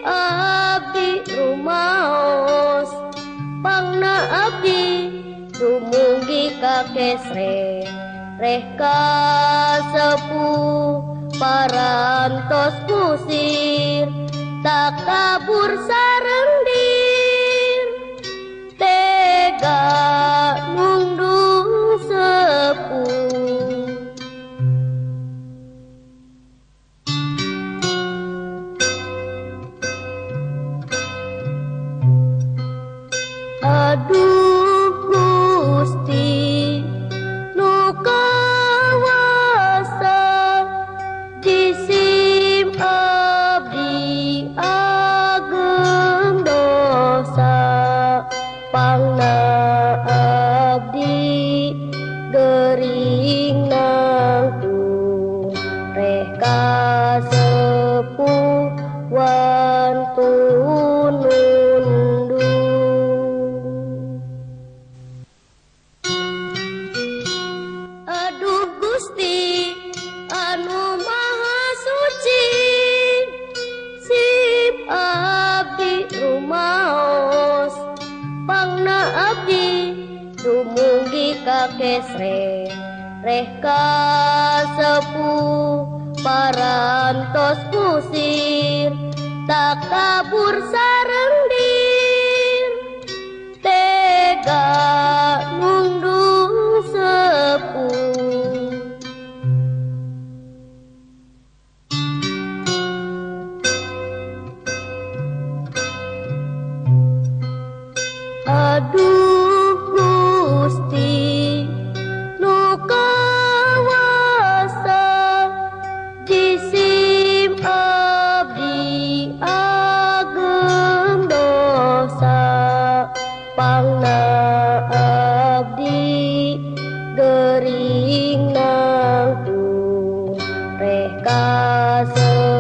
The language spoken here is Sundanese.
abdi rumaos pangna abdi dumugi ka kesre reh kasepuh parantos kusir tak kabur sareng dir tega nungdung sepuh. Aduh Gusti nu kawasa jisim abdi ageng dosa pangna abdi gering nangtung reh kasepuh wantun Gusti anu maha suci sip abdi rumaos pangna abdi dumugi ka kesre reh kasepuh parantos kusir tak kabur sareng dir tega nungdung sepuh. Aduh Gusti nu kawasa jisim abdi ageng dosa pangna abdi gering nangtung reh kasepuh